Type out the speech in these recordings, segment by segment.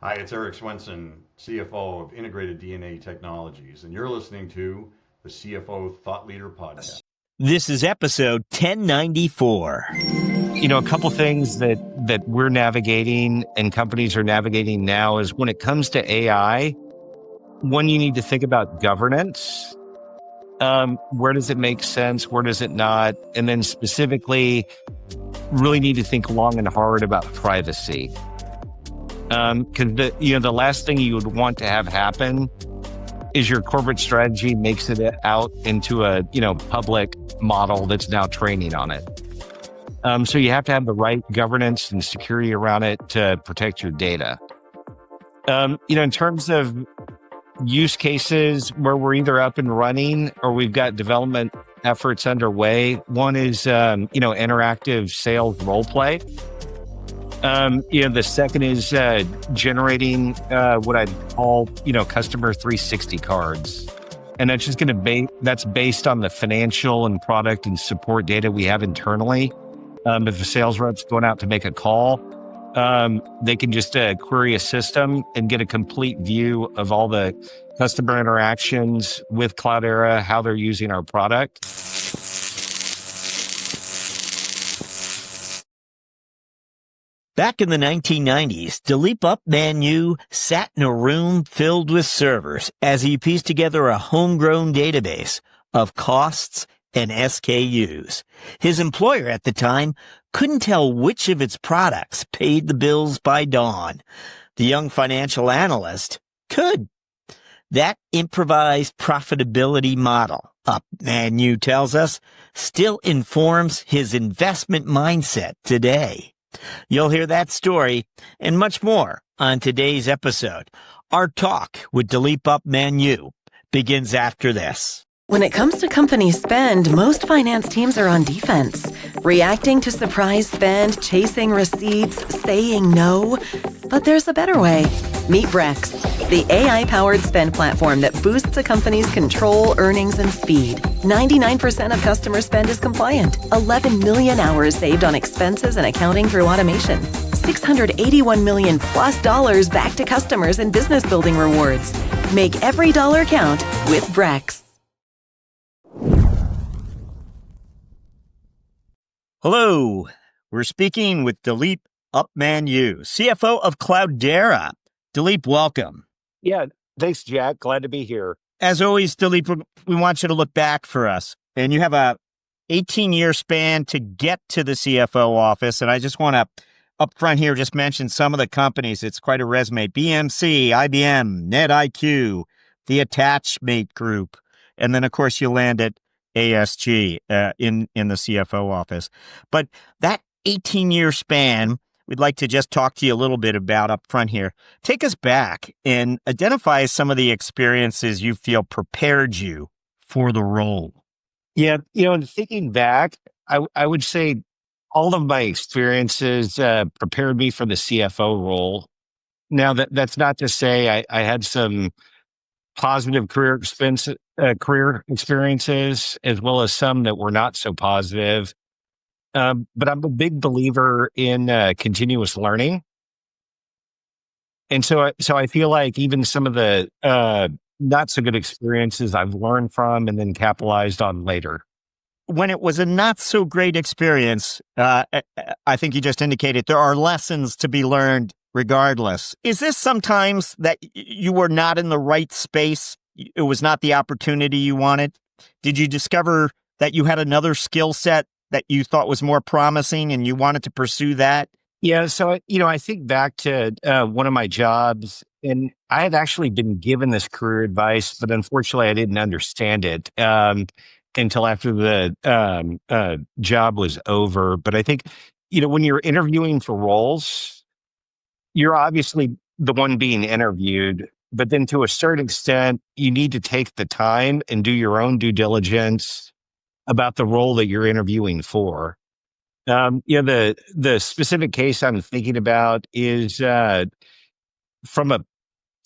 Hi, it's Eric Swenson, CFO of Integrated DNA Technologies, and you're listening to the CFO Thought Leader Podcast. This is episode 1094. A couple things that we're navigating and companies are navigating now is when it comes to AI, one, you need to think about governance. Where does it make sense? Where does it not? And then specifically, really need to think long and hard about privacy. Because the last thing you would want to have happen is your corporate strategy makes it out into a public model that's now training on it. So you have to have the right governance and security around it to protect your data. In terms of use cases where we're either up and running or we've got development efforts underway, one is interactive sales role play. The second is generating what I'd call, customer 360 cards. And that's just that's based on the financial and product and support data we have internally. If a sales rep's going out to make a call, they can just query a system and get a complete view of all the customer interactions with Cloudera, how they're using our product. Back in the 1990s, Dilip Upmanyu sat in a room filled with servers as he pieced together a homegrown database of costs and SKUs. His employer at the time couldn't tell which of its products paid the bills by dawn. The young financial analyst could. That improvised profitability model, Upmanyu tells us, still informs his investment mindset today. You'll hear that story and much more on today's episode. Our talk with Dilip Upmanyu begins after this. When it comes to company spend, most finance teams are on defense, reacting to surprise spend, chasing receipts, saying no. But there's a better way. Meet Brex, the AI-powered spend platform that boosts a company's control, earnings, and speed. 99% of customer spend is compliant. 11 million hours saved on expenses and accounting through automation. $681 million plus back to customers in business building rewards. Make every dollar count with Brex. Hello, we're speaking with Dilip Upmanyu, CFO of Cloudera. Dilip, welcome. Yeah, thanks, Jack. Glad to be here. As always, Dilip, we want you to look back for us. And you have a 18-year span to get to the CFO office. And I just want to, up front here, just mention some of the companies. It's quite a resume. BMC, IBM, NetIQ, the Attachmate Group. And then, of course, you land at ASG in the CFO office. But that 18-year span, we'd like to just talk to you a little bit about up front here. Take us back and identify some of the experiences you feel prepared you for the role. Yeah, thinking back, I would say all of my experiences prepared me for the CFO role. Now, that's not to say I had some positive career experiences as well as some that were not so positive. But I'm a big believer in continuous learning. And so I feel like even some of the not so good experiences I've learned from and then capitalized on later. When it was a not so great experience, I think you just indicated there are lessons to be learned regardless. Is this sometimes that you were not in the right space? It was not the opportunity you wanted? Did you discover that you had another skill set that you thought was more promising and you wanted to pursue that? Yeah. So, I think back to one of my jobs, and I had actually been given this career advice, but unfortunately I didn't understand it until after the job was over. But I think, when you're interviewing for roles, you're obviously the one being interviewed, but then to a certain extent, you need to take the time and do your own due diligence about the role that you're interviewing for. The specific case I'm thinking about is from a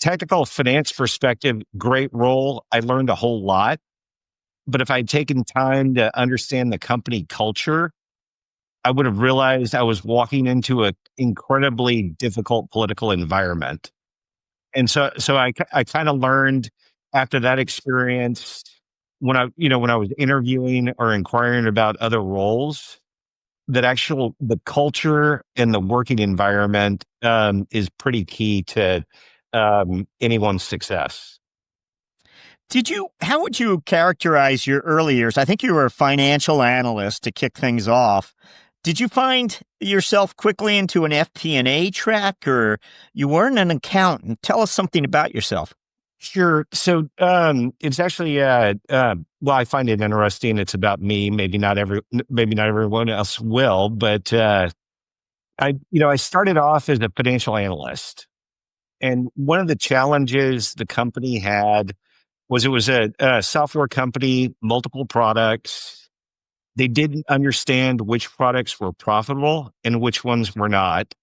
technical finance perspective, great role. I learned a whole lot, but if I'd taken time to understand the company culture, I would have realized I was walking into an incredibly difficult political environment. I kind of learned after that experience when I was interviewing or inquiring about other roles that the culture and the working environment is pretty key to anyone's success. How would you characterize your early years? I think you were a financial analyst to kick things off. Did you find yourself quickly into an FP&A track, or you weren't an accountant? Tell us something about yourself. Sure. So it's actually well, I find it interesting. It's about me. Maybe not everyone else will, but I started off as a financial analyst, and one of the challenges the company had was it was a software company, multiple products. They didn't understand which products were profitable and which ones were not.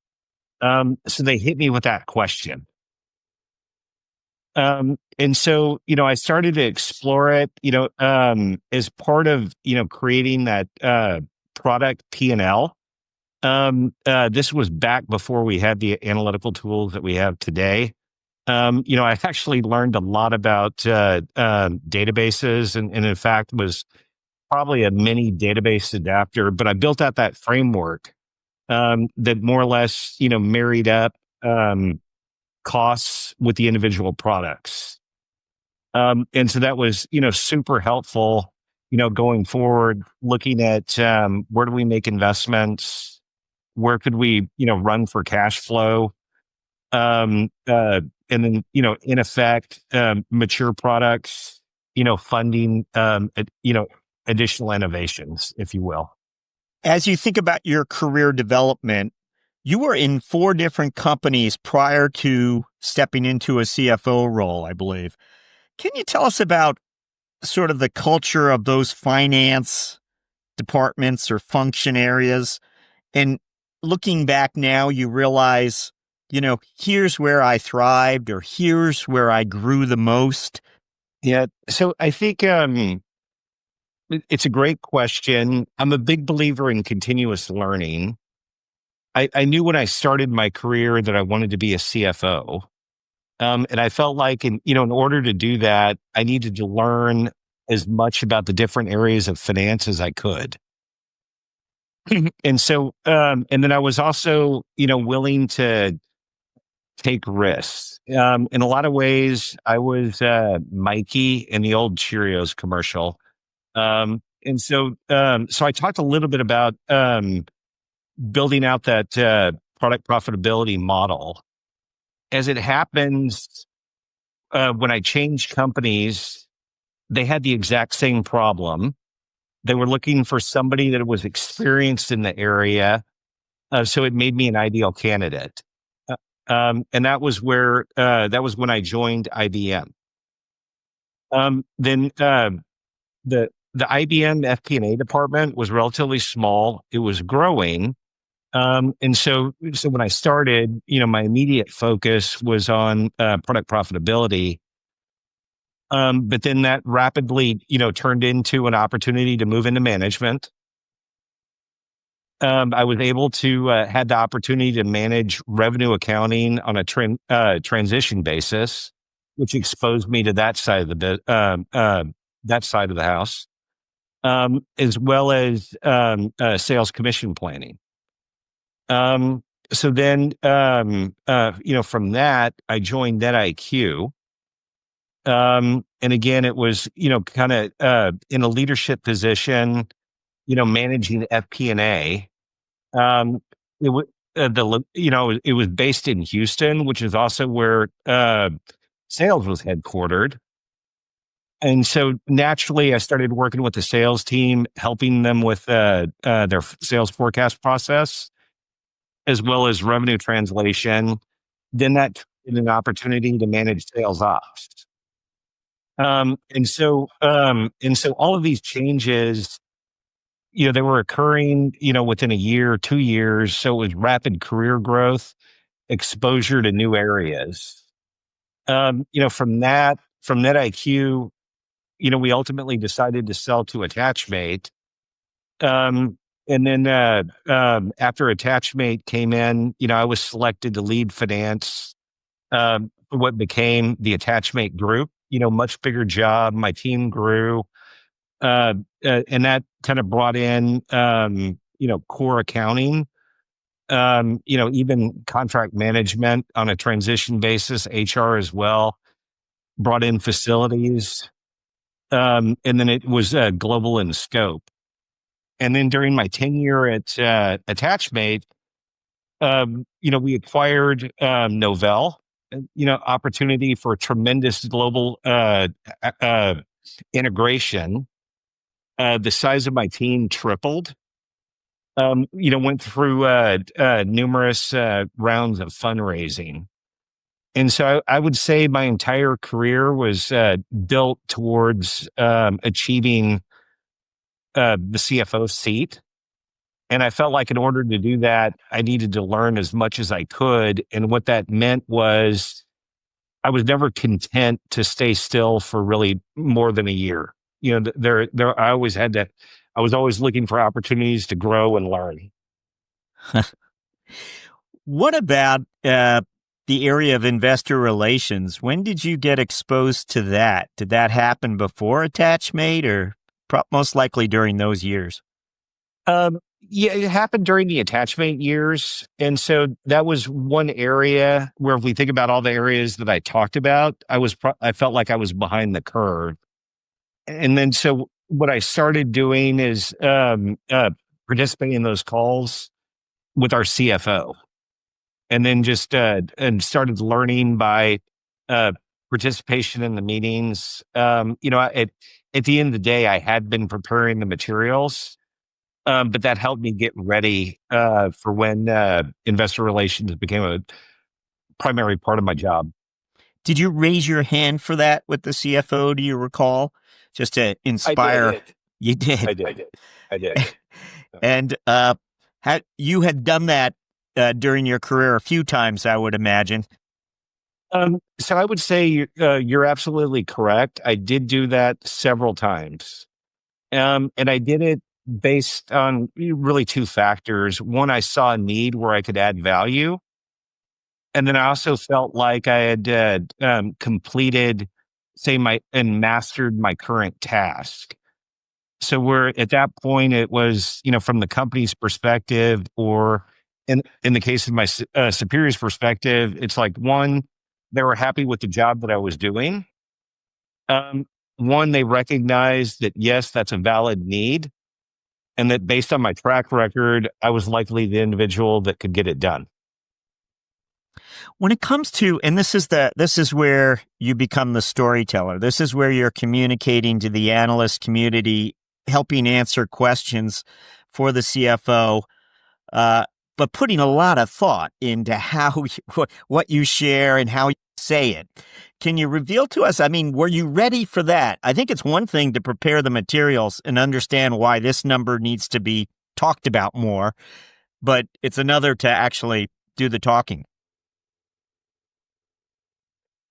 So they hit me with that question. And so, I started to explore it, as part of, creating that, product P&L. This was back before we had the analytical tools that we have today. I actually learned a lot about, databases and in fact was probably a mini database adapter, but I built out that framework, that more or less, married up, costs with the individual products. And so that was, super helpful, going forward, looking at where do we make investments? Where could we, run for cash flow? And then, in effect, mature products, funding, additional innovations, if you will. As you think about your career development, you were in 4 different companies prior to stepping into a CFO role, I believe. Can you tell us about sort of the culture of those finance departments or function areas? And looking back now, you realize, here's where I thrived or here's where I grew the most. Yeah. So I think it's a great question. I'm a big believer in continuous learning. I knew when I started my career that I wanted to be a CFO. And I felt like in order to do that, I needed to learn as much about the different areas of finance as I could. And so, and then I was also, willing to take risks. In a lot of ways, I was Mikey in the old Cheerios commercial. So I talked a little bit about building out that product profitability model. As it happens, when I changed companies, they had the exact same problem. They were looking for somebody that was experienced in the area. So it made me an ideal candidate. And that was when I joined IBM. Then the IBM FP&A department was relatively small. It was growing. And so when I started, my immediate focus was on product profitability. But then that rapidly, turned into an opportunity to move into management. I was able to had the opportunity to manage revenue accounting on a transition basis, which exposed me to that side of the house, as well as sales commission planning. So then, from that, I joined NetIQ. And again, it was, kind of in a leadership position, managing FP&A. It was it was based in Houston, which is also where sales was headquartered. And so naturally, I started working with the sales team, helping them with their sales forecast process, as well as revenue translation. Then that turned an opportunity to manage sales ops. And so all of these changes, they were occurring, within a year, 2 years. So it was rapid career growth, exposure to new areas. From NetIQ, we ultimately decided to sell to Attachmate. And then after Attachmate came in, I was selected to lead finance what became the attachmate group, much bigger job. My team grew. And that kind of brought in, core accounting, even contract management on a transition basis, HR as well, brought in facilities. And then it was global in scope. And then during my tenure at Attachmate, we acquired Novell, opportunity for tremendous global integration. The size of my team tripled. Went through numerous rounds of fundraising. And so I would say my entire career was built towards achieving the CFO seat. And I felt like in order to do that, I needed to learn as much as I could. And what that meant was I was never content to stay still for really more than a year. I was always looking for opportunities to grow and learn. What about the area of investor relations? When did you get exposed to that? Did that happen before Attachmate or most likely during those years? Yeah, it happened during the Attachmate years. And so that was one area where, if we think about all the areas that I talked about, I felt like I was behind the curve. And then so what I started doing is participating in those calls with our CFO, and then just and started learning by participation in the meetings. At the end of the day, I had been preparing the materials, but that helped me get ready for when investor relations became a primary part of my job. Did you raise your hand for that with the CFO? Do you recall? Just to inspire. I did. You did. I did. And you had done that during your career a few times, I would imagine. So I would say you're absolutely correct. I did do that several times. And I did it based on really two factors. One, I saw a need where I could add value. And then I also felt like I had completed, and mastered my current task. So we're at that point, it was, from the company's perspective, or in the case of my superior's perspective, it's like, one, they were happy with the job that I was doing. One, they recognized that, yes, that's a valid need, and that based on my track record, I was likely the individual that could get it done. When it comes to, and this is where you become the storyteller. This is where you're communicating to the analyst community, helping answer questions for the CFO, but putting a lot of thought into what you share and how you say it. Can you reveal to us, were you ready for that? I think it's one thing to prepare the materials and understand why this number needs to be talked about more, but it's another to actually do the talking.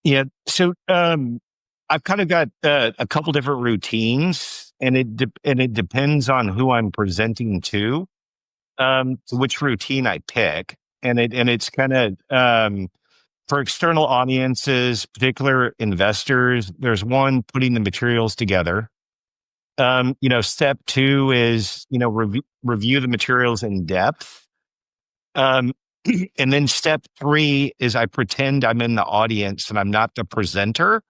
Yeah. So I've kind of got a couple different routines, and it depends on who I'm presenting to, which routine I pick, and it's kind of for external audiences, particular investors. There's one, putting the materials together. Step two is review the materials in depth. And then step three is I pretend I'm in the audience and I'm not the presenter.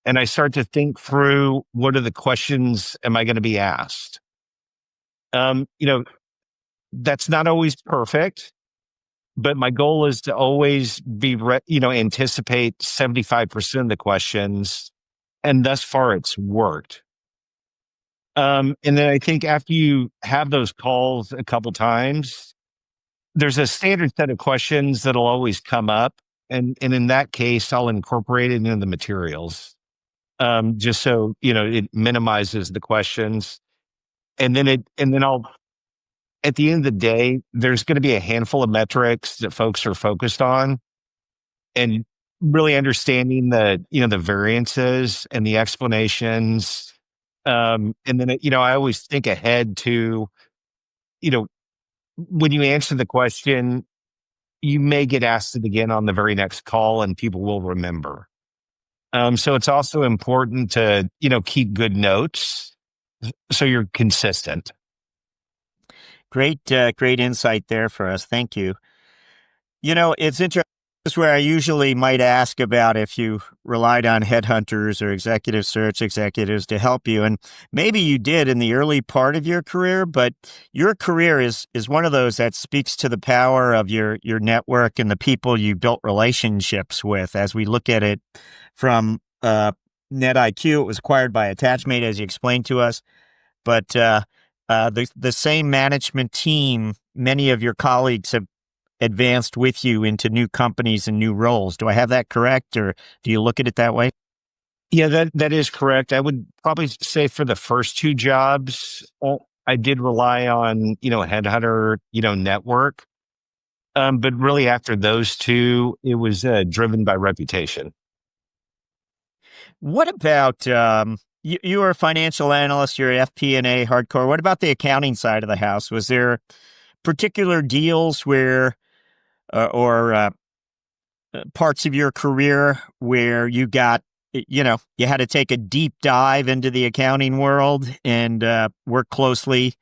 And I start to think through, what are the questions am I going to be asked? That's not always perfect, but my goal is to always be, anticipate 75% of the questions. And thus far it's worked. And then I think after you have those calls a couple times, there's a standard set of questions that'll always come up. And in that case, I'll incorporate it into the materials, just so, it minimizes the questions. And then I'll, at the end of the day, there's going to be a handful of metrics that folks are focused on, and really understanding the variances and the explanations. And then, I always think ahead to, when you answer the question, you may get asked it again on the very next call and people will remember. So it's also important to, keep good notes so you're consistent. Great, great insight there for us. Thank you. It's interesting. This is where I usually might ask about if you relied on headhunters or executive search executives to help you. And maybe you did in the early part of your career, but your career is one of those that speaks to the power of your network and the people you built relationships with. As we look at it from NetIQ, it was acquired by Attachmate, as you explained to us. But the same management team, many of your colleagues have advanced with you into new companies and new roles. Do I have that correct, or do you look at it that way? Yeah, that is correct. I would probably say for the first two jobs, I did rely on, headhunter, network. But really after those two, it was driven by reputation. What about, you were a financial analyst, you're FP&A hardcore. What about the accounting side of the house? Was there particular deals where or parts of your career where you got, you had to take a deep dive into the accounting world and work closely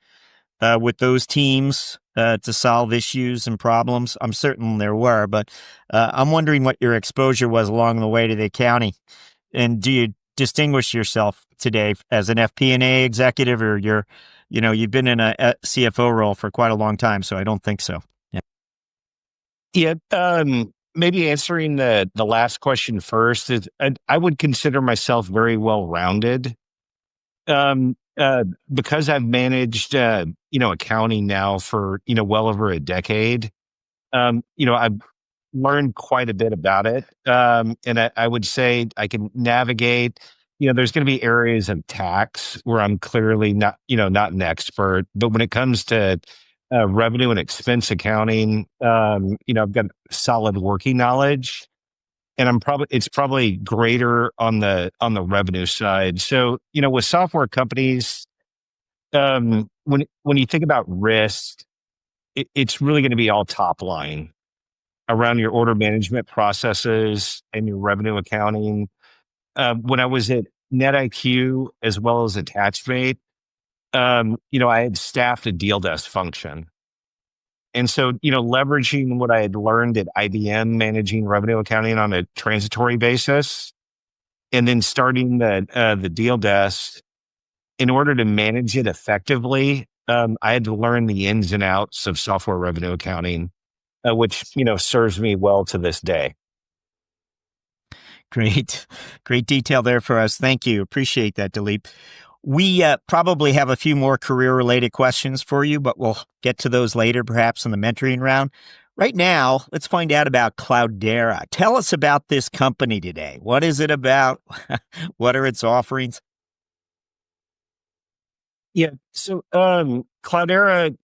with those teams to solve issues and problems? I'm certain there were, but I'm wondering what your exposure was along the way to the accounting. And do you distinguish yourself today as an FP&A executive, or you've been in a CFO role for quite a long time, so I don't think so. Yeah. Maybe answering the last question first is I would consider myself very well rounded. Because I've managed, accounting now for, well over a decade. I've learned quite a bit about it. And I would say I can navigate, there's going to be areas of tax where I'm clearly not an expert, but when it comes to revenue and expense accounting, I've got solid working knowledge, and it's probably greater on the revenue side. So, with software companies, when you think about risk, it's really going to be all top line around your order management processes and your revenue accounting. When I was at NetIQ as well as Attachmate, I had staffed a deal desk function. And so, leveraging what I had learned at IBM, managing revenue accounting on a transitory basis, and then starting the deal desk, in order to manage it effectively, I had to learn the ins and outs of software revenue accounting, which, serves me well to this day. Great detail there for us. Thank you. Appreciate that, Dilip. We probably have a few more career-related questions for you, but we'll get to those later, perhaps in the mentoring round. Right now, let's find out about Cloudera. Tell us about this company today. What is it about? What are its offerings? Yeah. So, Cloudera,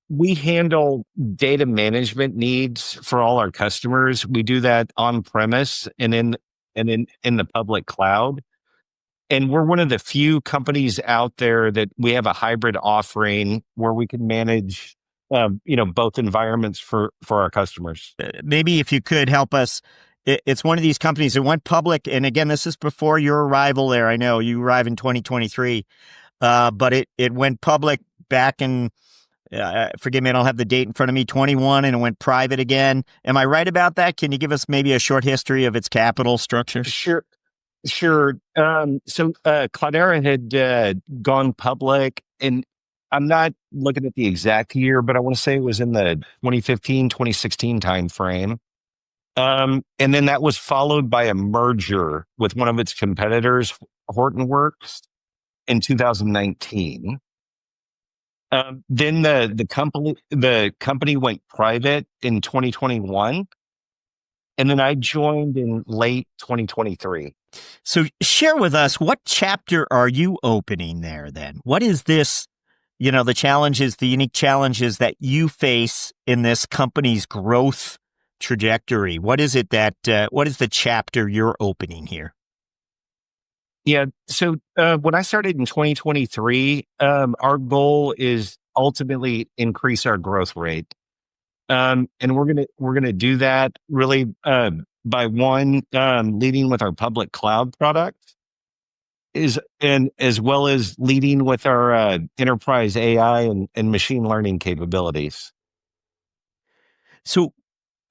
we handle data management needs for all our customers. We do that on premise and in the public cloud. And we're one of the few companies out there that we have a hybrid offering where we can manage, both environments for our customers. Maybe if you could help us, it's one of these companies that went public. And again, this is before your arrival there. I know you arrived in 2023, but it went public back in, forgive me, I don't have the date in front of me, 21, and it went private again. Am I right about that? Can you give us maybe a short history of its capital structure? Sure. So Cloudera had gone public, and I'm not looking at the exact year, but I want to say it was in the 2015, 2016 timeframe. And then that was followed by a merger with one of its competitors, Hortonworks, in 2019. Then the company went private in 2021. And then I joined in late 2023. So share with us, what chapter are you opening there then? What is this, the challenges, the unique challenges that you face in this company's growth trajectory? What is it what is the chapter you're opening here? Yeah. So when I started in 2023, our goal is ultimately increase our growth rate. And we're gonna do that really by leading with our public cloud product and as well as leading with our enterprise AI and machine learning capabilities. So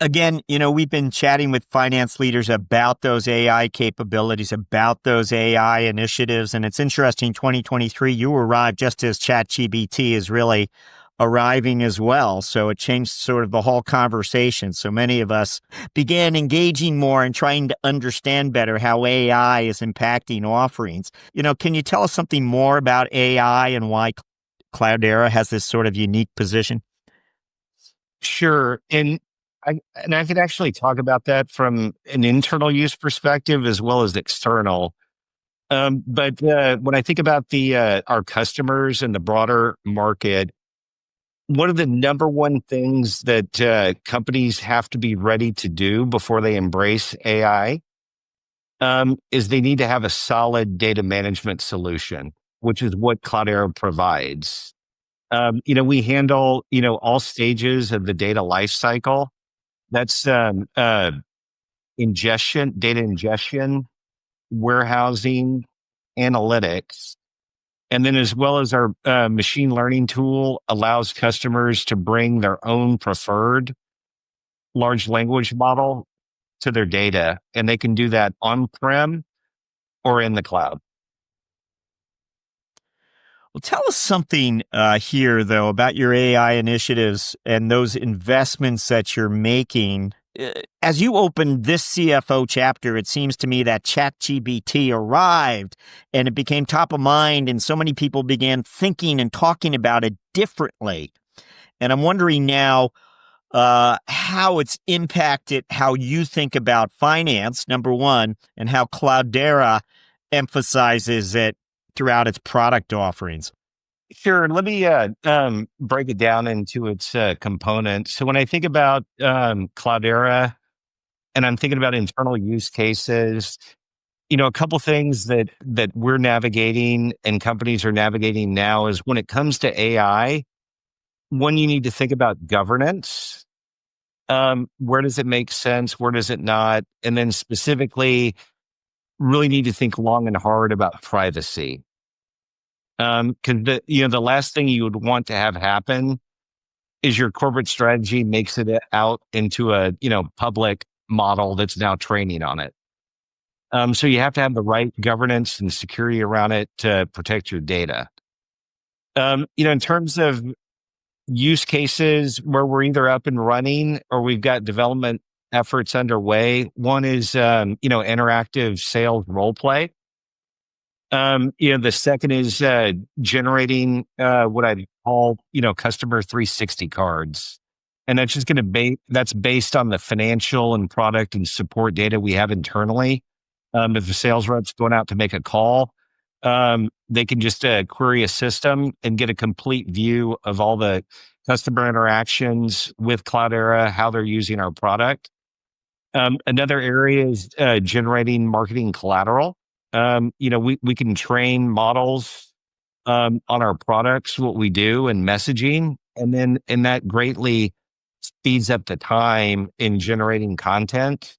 again, we've been chatting with finance leaders about those AI capabilities, about those AI initiatives. And it's interesting, 2023, you arrived just as ChatGPT is really arriving as well. So it changed sort of the whole conversation. So many of us began engaging more and trying to understand better how AI is impacting offerings. Can you tell us something more about AI and why Cloudera has this sort of unique position? Sure. And I could actually talk about that from an internal use perspective as well as external. But when I think about the our customers and the broader market, one of the number one things that companies have to be ready to do before they embrace AI is they need to have a solid data management solution, which is what Cloudera provides. We handle all stages of the data lifecycle. That's data ingestion, warehousing, analytics. And then as well as our machine learning tool allows customers to bring their own preferred large language model to their data. And they can do that on-prem or in the cloud. Well, tell us something here, though, about your AI initiatives and those investments that you're making. As you opened this CFO chapter, it seems to me that ChatGPT arrived and it became top of mind, and so many people began thinking and talking about it differently. And I'm wondering now how it's impacted how you think about finance, number one, and how Cloudera emphasizes it throughout its product offerings. Sure. Let me break it down into its components. So when I think about Cloudera and I'm thinking about internal use cases, a couple things that we're navigating and companies are navigating now is when it comes to AI, one, you need to think about governance. Where does it make sense? Where does it not? And then specifically, really need to think long and hard about privacy. Because the last thing you would want to have happen is your corporate strategy makes it out into a public model that's now training on it. So you have to have the right governance and security around it to protect your data. In terms of use cases where we're either up and running or we've got development efforts underway, one is interactive sales role play. The second is generating what I call, customer 360 cards. And that's just that's based on the financial and product and support data we have internally. If the sales rep's going out to make a call, they can just query a system and get a complete view of all the customer interactions with Cloudera, how they're using our product. Another area is generating marketing collateral. We can train models on our products, what we do, and messaging, and that greatly speeds up the time in generating content.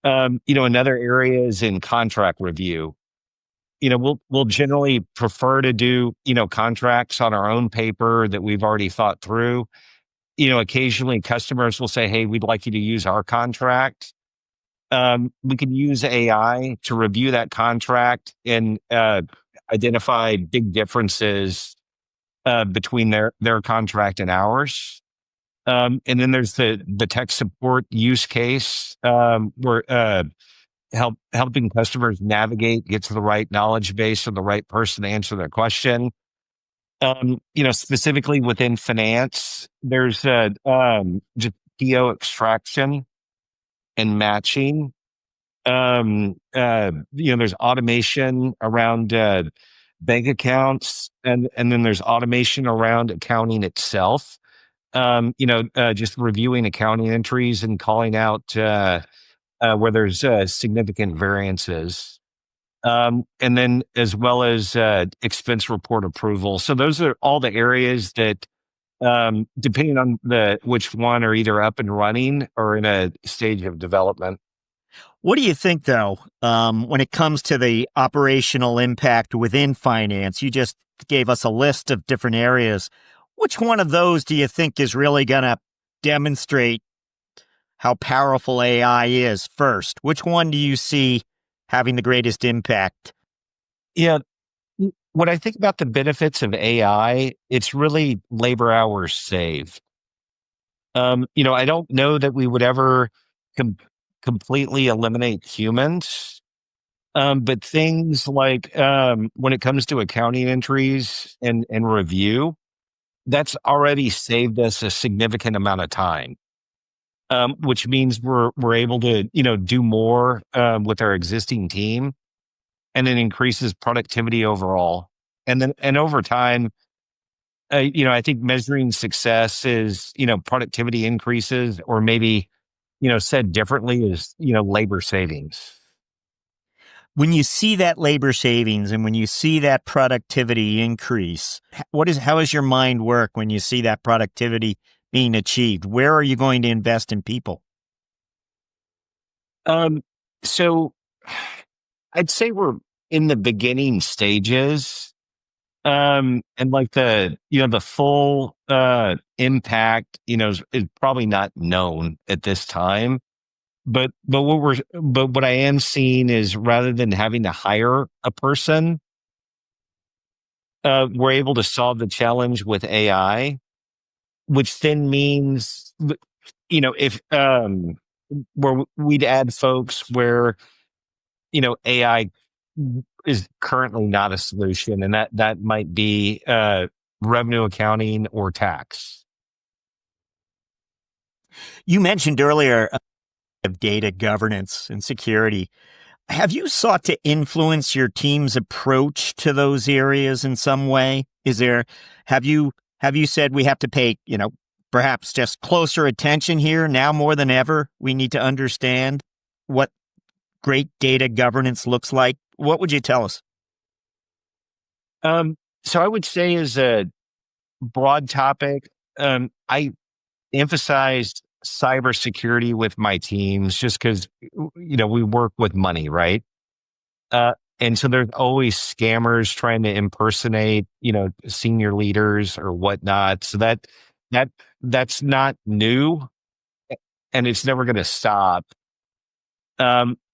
Another area is in contract review. We'll generally prefer to do contracts on our own paper that we've already thought through. Occasionally customers will say, "Hey, we'd like you to use our contract." We can use AI to review that contract and identify big differences between their contract and ours. And then there's the tech support use case where helping customers navigate, get to the right knowledge base or the right person to answer their question. Specifically within finance, there's just PO extraction and matching. There's automation around bank accounts, and then there's automation around accounting itself. Just reviewing accounting entries and calling out where there's significant variances. And then as well as expense report approval. So those are all the areas that depending on which one are either up and running or in a stage of development. What do you think, though, when it comes to the operational impact within finance? You just gave us a list of different areas. Which one of those do you think is really going to demonstrate how powerful AI is first? Which one do you see having the greatest impact? Yeah. When I think about the benefits of AI, it's really labor hours saved. I don't know that we would ever com- completely eliminate humans. But things like when it comes to accounting entries and review, that's already saved us a significant amount of time, which means we're able to do more with our existing team, and it increases productivity overall. And over time, I think measuring success is productivity increases, or maybe said differently is labor savings. When you see that labor savings and when you see that productivity increase, how does your mind work when you see that productivity being achieved? Where are you going to invest in people? So I'd say we're in the beginning stages. And like the full impact, is probably not known at this time. But what I am seeing is, rather than having to hire a person, we're able to solve the challenge with AI, which then means, if where we'd add folks where AI is currently not a solution, and that might be revenue accounting or tax. You mentioned earlier of data governance and security. Have you sought to influence your team's approach to those areas in some way? Have you said we have to pay, perhaps just closer attention here now more than ever? We need to understand what great data governance looks like. What would you tell us? So I would say, as a broad topic, I emphasized cybersecurity with my teams, just because we work with money, right? And so there's always scammers trying to impersonate senior leaders or whatnot. So that's not new, and it's never going to stop.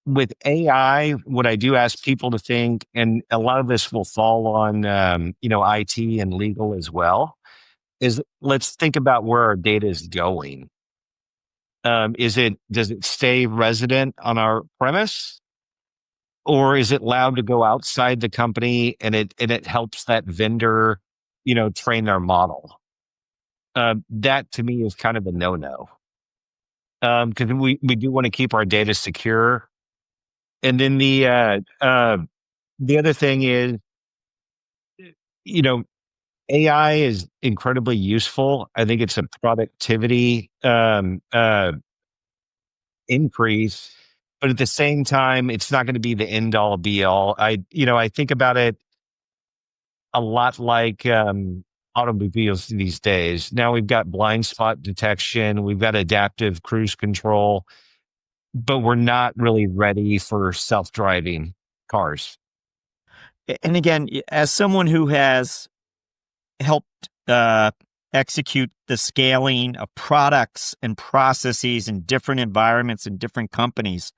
With AI, what I do ask people to think, and a lot of this will fall on IT and legal as well, is let's think about where our data is going. Does it stay resident on our premise, or is it allowed to go outside the company, and it helps that vendor train their model? That to me is kind of a no-no, because we do want to keep our data secure. And then the other thing is, AI is incredibly useful. I think it's a productivity increase, but at the same time, it's not going to be the end all be all. I think about it a lot like automobiles these days. Now we've got blind spot detection, we've got adaptive cruise control, but we're not really ready for self-driving cars. And again, as someone who has helped execute the scaling of products and processes in different environments and different companies,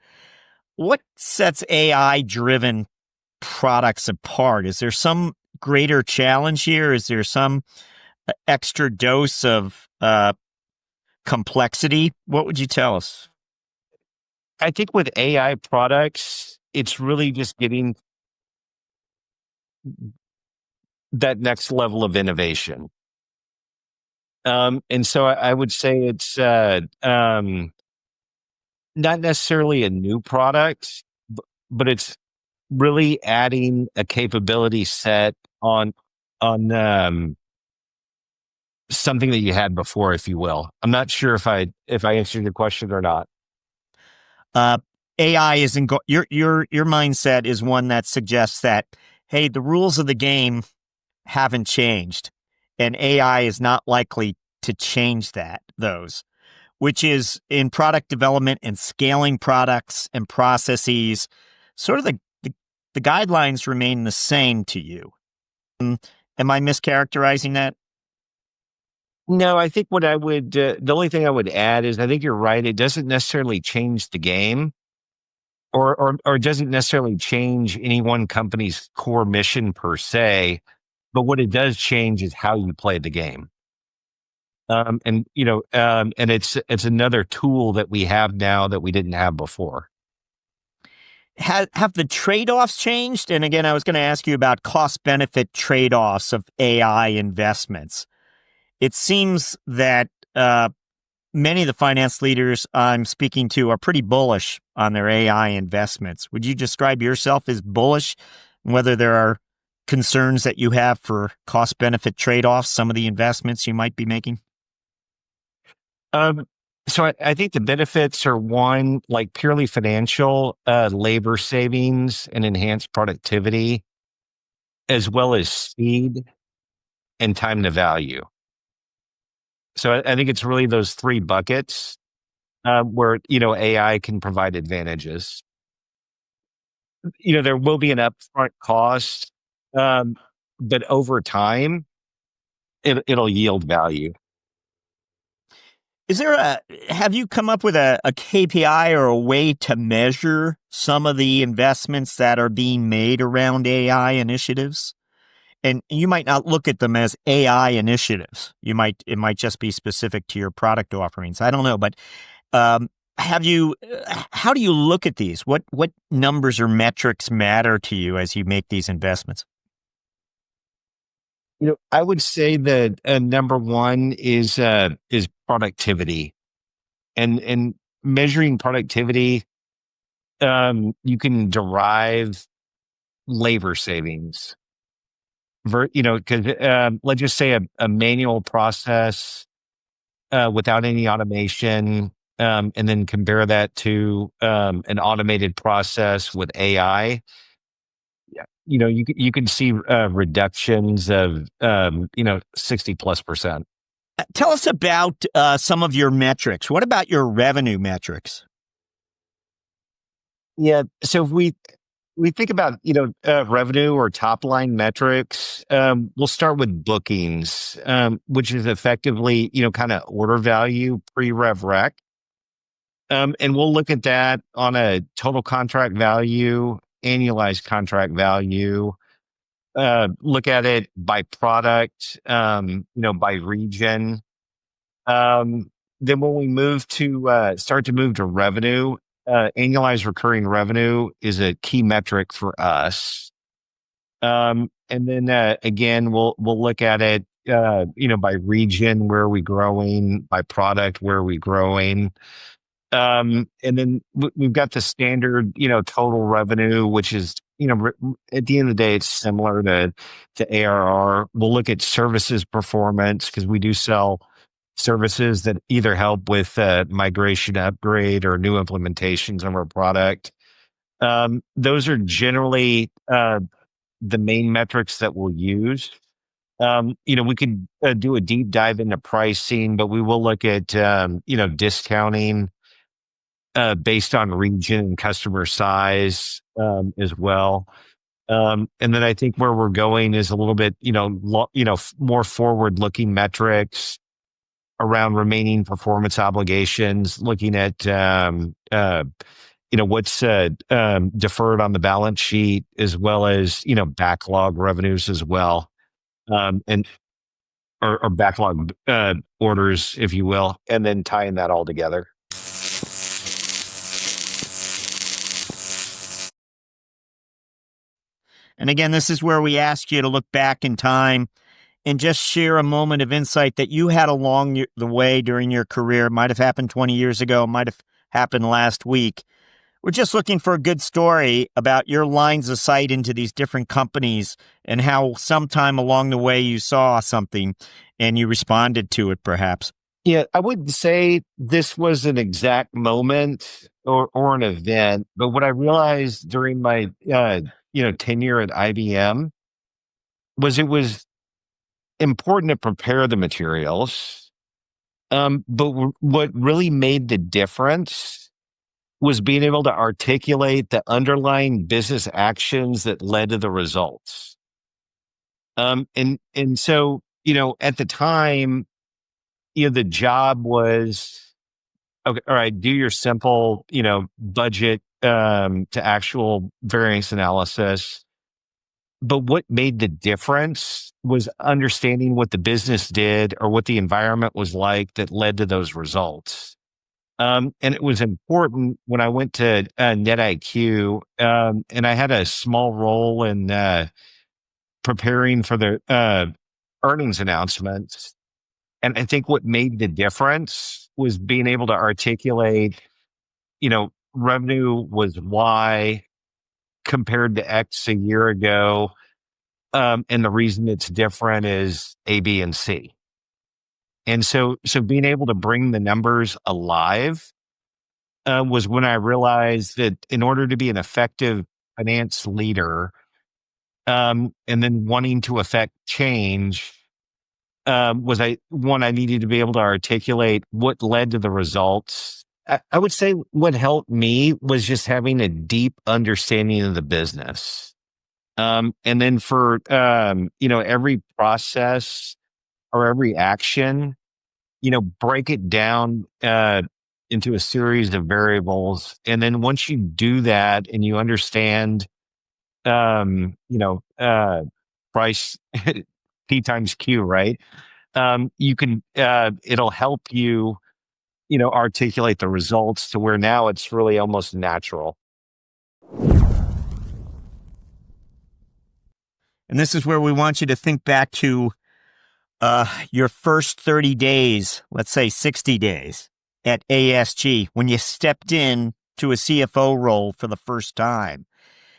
what sets AI-driven products apart? Is there some greater challenge here? Is there some extra dose of complexity? What would you tell us? I think with AI products, it's really just getting that next level of innovation. And so I would say it's not necessarily a new product, but it's really adding a capability set on something that you had before, if you will. I'm not sure if I answered your question or not. AI isn't your mindset is one that suggests that, hey, the rules of the game haven't changed. and AI is not likely to change those, which is in product development and scaling products and processes. Sort of the guidelines remain the same to you. Am I mischaracterizing that? No, I think what I would, the only thing I would add is I think you're right. It doesn't necessarily change the game or doesn't necessarily change any one company's core mission per se. But what it does change is how you play the game. And it's another tool that we have now that we didn't have before. Have the trade-offs changed? And again, I was going to ask you about cost-benefit trade-offs of AI investments. It seems that many of the finance leaders I'm speaking to are pretty bullish on their AI investments. Would you describe yourself as bullish? Whether there are concerns that you have for cost-benefit trade-offs, some of the investments you might be making? So I think the benefits are one, like purely financial, labor savings and enhanced productivity, as well as speed and time to value. So I think it's really those three buckets where, AI can provide advantages. There will be an upfront cost, but over time, it'll yield value. Have you come up with a KPI or a way to measure some of the investments that are being made around AI initiatives? And you might not look at them as AI initiatives. It might just be specific to your product offerings. I don't know, but how do you look at these? What numbers or metrics matter to you as you make these investments? I would say that number one is productivity, and measuring productivity. You can derive labor savings. Because let's just say a manual process without any automation, and then compare that to an automated process with AI. You can see reductions of 60+%. Tell us about some of your metrics. What about your revenue metrics? Yeah, so if we think about revenue or top line metrics, we'll start with bookings, which is effectively kind of order value pre-rev rec. And we'll look at that on a total contract value, annualized contract value, look at it by product, by region. Then when we move to start to move to revenue, annualized recurring revenue is a key metric for us. And then again, we'll look at it, by region, where are we growing, by product, where are we growing. And then we've got the standard, total revenue, which is, at the end of the day, it's similar to ARR. We'll look at services performance because we do sell services that either help with migration, upgrade, or new implementations of our product. Those are generally the main metrics that we'll use. We could do a deep dive into pricing, but we will look at discounting based on region and customer size as well. And then I think where we're going is a little bit, more forward-looking metrics around remaining performance obligations, looking at what's deferred on the balance sheet, as well as backlog revenues as well, and or backlog orders, if you will, and then tying that all together. And again, this is where we ask you to look back in time and just share a moment of insight that you had along the way during your career. It might have happened 20 years ago, it might have happened last week. We're just looking for a good story about your lines of sight into these different companies and how sometime along the way you saw something and you responded to it, perhaps. Yeah, I wouldn't say this was an exact moment or an event, but what I realized during my tenure at IBM was important to prepare the materials. But what really made the difference was being able to articulate the underlying business actions that led to the results. And so, at the time, the job was, okay, all right, do your simple, budget, to actual variance analysis. But what made the difference was understanding what the business did or what the environment was like that led to those results. And it was important when I went to NetIQ, and I had a small role in preparing for the earnings announcements. And I think what made the difference was being able to articulate, revenue was Y compared to X a year ago. And the reason it's different is A, B, and C. And so being able to bring the numbers alive was when I realized that in order to be an effective finance leader, and then wanting to affect change, I needed to be able to articulate what led to the results. I would say what helped me was just having a deep understanding of the business. And then for, every process or every action, break it down, into a series of variables. And then once you do that and you understand, price P times Q, right? You can, it'll help you, articulate the results to where now it's really almost natural. And this is where we want you to think back to your first 30 days, let's say 60 days at ASG, when you stepped in to a CFO role for the first time.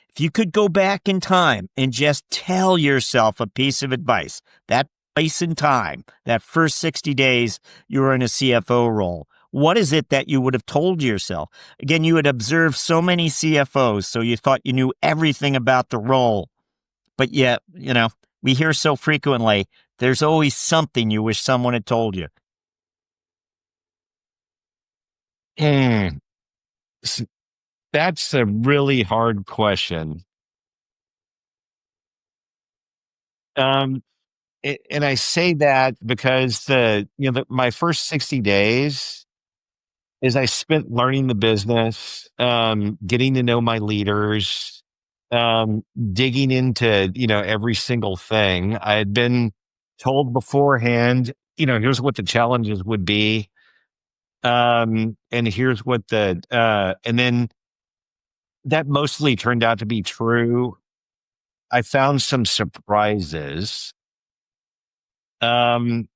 If you could go back in time and just tell yourself a piece of advice, that place in time, that first 60 days you were in a CFO role, what is it that you would have told yourself? Again, you had observed so many CFOs, so you thought you knew everything about the role. But yet, we hear so frequently, there's always something you wish someone had told you. That's a really hard question. And I say that because my first 60 days is I spent learning the business, getting to know my leaders, digging into, every single thing. I had been told beforehand, here's what the challenges would be. And here's what and then that mostly turned out to be true. I found some surprises. And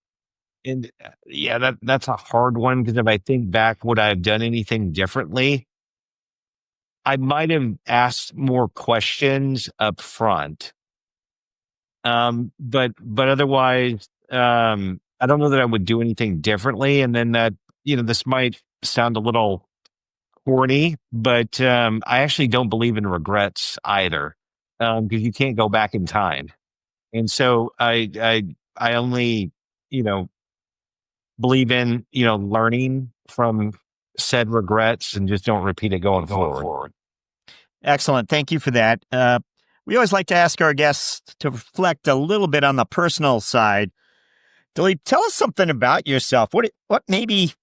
yeah, that's a hard one because if I think back, would I have done anything differently? I might have asked more questions up front. But otherwise, I don't know that I would do anything differently. And then that, this might sound a little corny, but I actually don't believe in regrets either, because you can't go back in time. And so I only, believe in, learning from said regrets and just don't repeat it going forward. Excellent. Thank you for that. We always like to ask our guests to reflect a little bit on the personal side. Dilip, tell us something about yourself. What maybe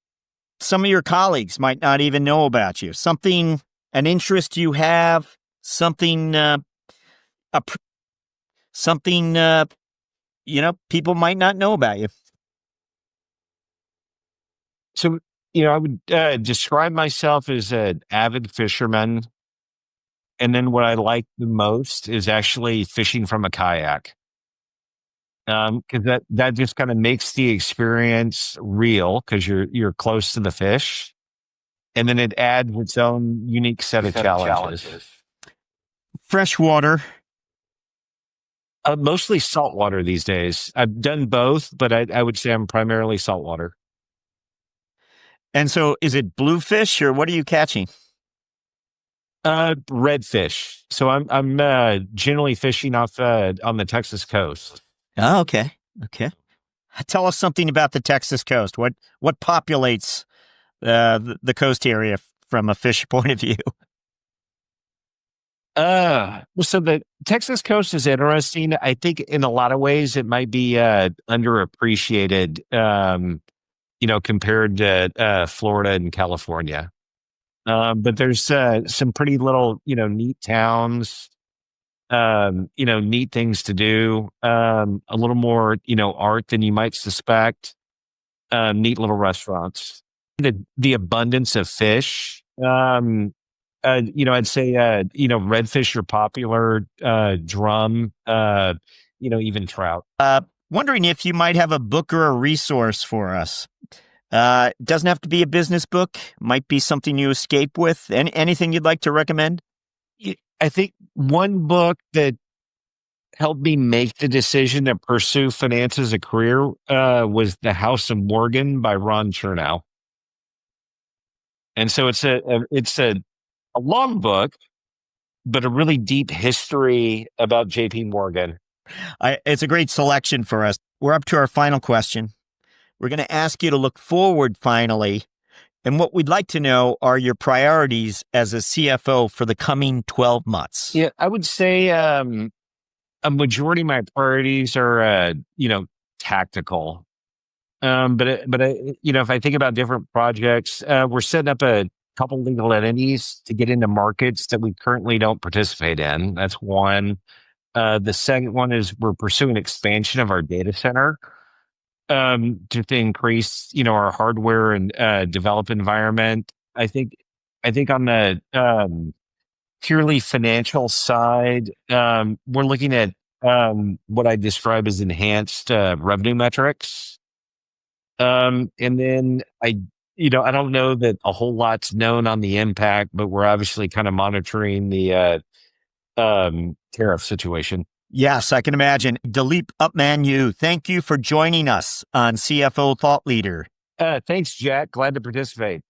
some of your colleagues might not even know about you. Something, an interest you have, something, people might not know about you. So, I would describe myself as an avid fisherman. And then what I like the most is actually fishing from a kayak. Because that just kind of makes the experience real because you're close to the fish. And then it adds its own unique set of challenges. Freshwater. Mostly saltwater these days. I've done both, but I would say I'm primarily saltwater. And so is it bluefish or what are you catching? Redfish. So I'm generally fishing off on the Texas coast. Oh, okay. Okay. Tell us something about the Texas coast. What populates the coast area from a fish point of view? So the Texas coast is interesting. I think in a lot of ways it might be underappreciated, compared to Florida and California. But there's some pretty little, neat towns, neat things to do, a little more, art than you might suspect, neat little restaurants. The abundance of fish, I'd say, redfish are popular, drum, even trout. Wondering if you might have a book or a resource for us. It doesn't have to be a business book. Might be something you escape with. Anything you'd like to recommend? I think one book that helped me make the decision to pursue finance as a career was The House of Morgan by Ron Chernow. And so it's a long book, but a really deep history about JP Morgan. It's a great selection for us. We're up to our final question. We're going to ask you to look forward finally. And what we'd like to know are your priorities as a CFO for the coming 12 months. Yeah, I would say a majority of my priorities are, tactical. But if I think about different projects, we're setting up a couple legal entities to get into markets that we currently don't participate in. That's one. The second one is we're pursuing expansion of our data center to increase, our hardware and develop environment. I think on the purely financial side, we're looking at what I describe as enhanced revenue metrics. And then I don't know that a whole lot's known on the impact, but we're obviously kind of monitoring the tariff situation. Yes, I can imagine. Dilip Upmanyu, thank you for joining us on CFO Thought Leader. Thanks, Jack. Glad to participate.